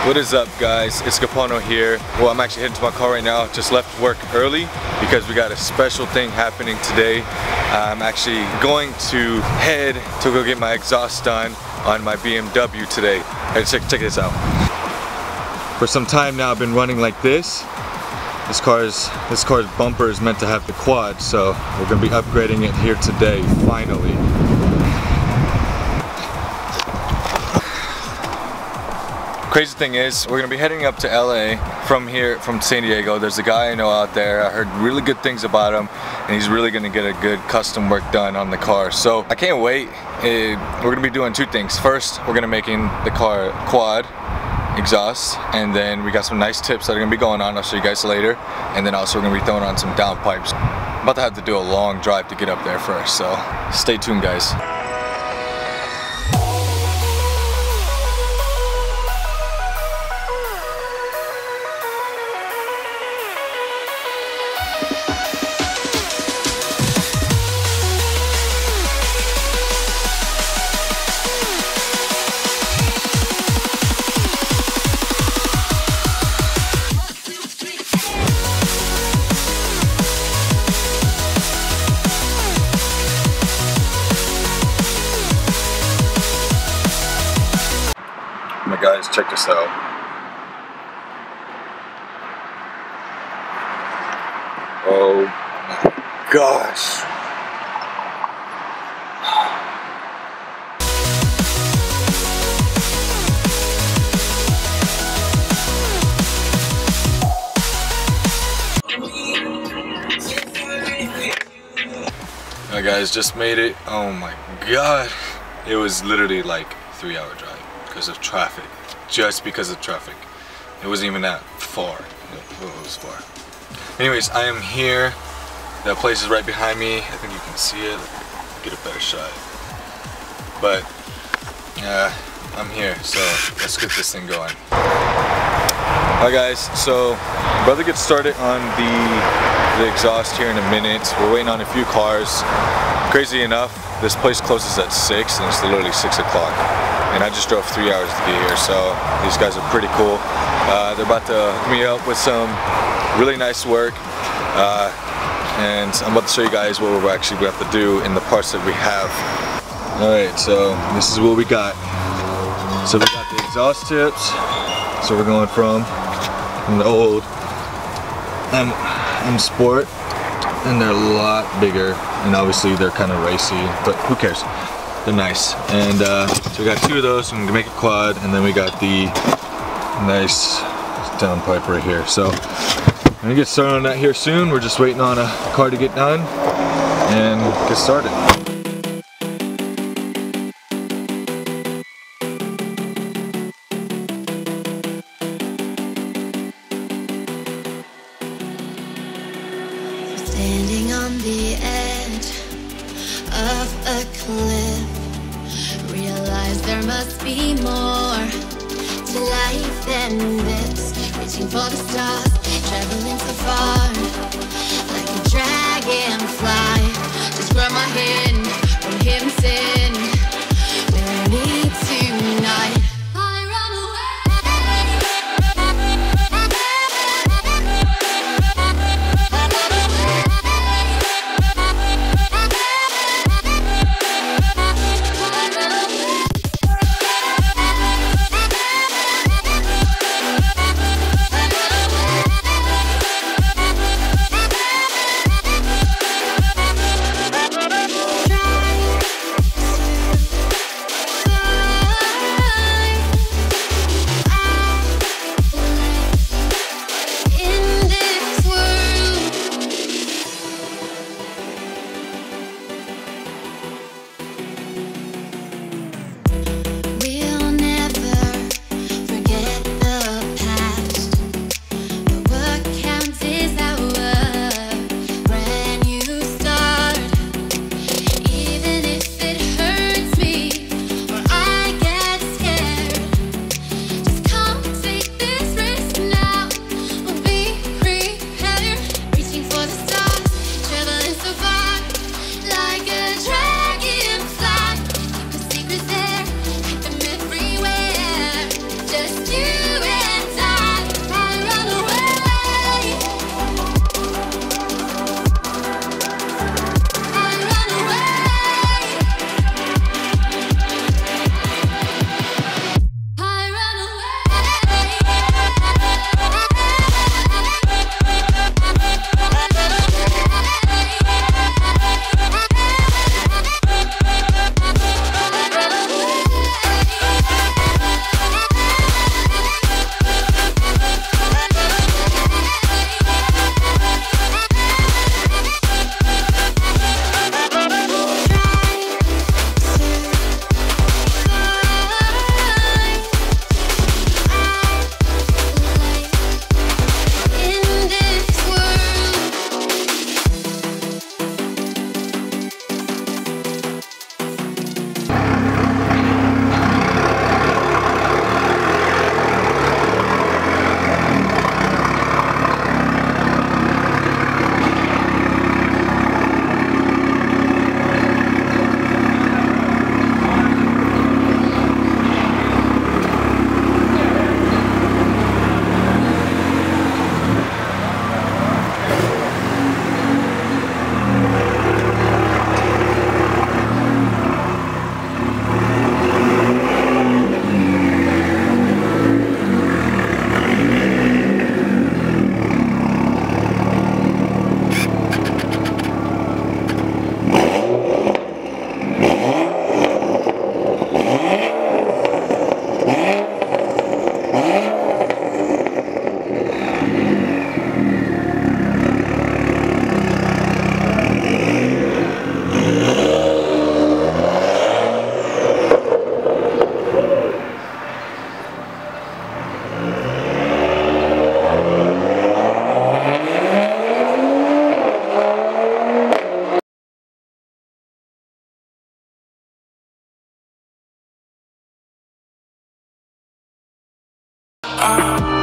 What is up, guys? It's Capano here. Well, I'm actually heading to my car right now. Just left work early because we got a special thing happening today. I'm actually going to head to go get my exhaust done on my BMW today. Hey, check this out. For some time now I've been running like this. This car's bumper is meant to have the quad, so we're gonna be upgrading it here today, finally. Crazy thing is, we're gonna be heading up to LA from here, from San Diego. There's a guy I know out there. I heard really good things about him, and he's really gonna get a good custom work done on the car. So I can't wait. We're gonna be doing two things. First, we're gonna making the car quad exhaust, and then we got some nice tips that are gonna be going on. I'll show you guys later. And then also we're gonna be throwing on some downpipes. I'm about to have to do a long drive to get up there first, so stay tuned, guys. Guys, check this out. Oh my gosh. Alright guys, just made it. Oh my god. It was literally like a 3-hour drive. Because of traffic, just because of traffic. It wasn't even that far. It was far. Anyways, I am here. That place is right behind me. I think you can see it. Get a better shot. But yeah, I'm here. So let's get this thing going. Alright guys, so brother gets started on the exhaust here in a minute. We're waiting on a few cars. Crazy enough, this place closes at 6 and it's literally 6 o'clock. And I just drove 3 hours to get here, so these guys are pretty cool. They're about to hook me up with some really nice work. And I'm about to show you guys what we're actually going to have to do in the parts that we have. Alright, so this is what we got. So we got the exhaust tips. So we're going from the old M Sport. And they're a lot bigger. And obviously they're kind of racy, but who cares? They're nice. And so we got 2 of those, and we can make a quad, and then we got the nice downpipe right here. So I'm gonna get started on that here soon. We're just waiting on a car to get done and get started. Standing on the edge of a cliff, realize there must be more to life than this. Reaching for the stars, traveling so far, like a dragonfly. Just grab my hand from heaven sent. We'll meet tonight. oh.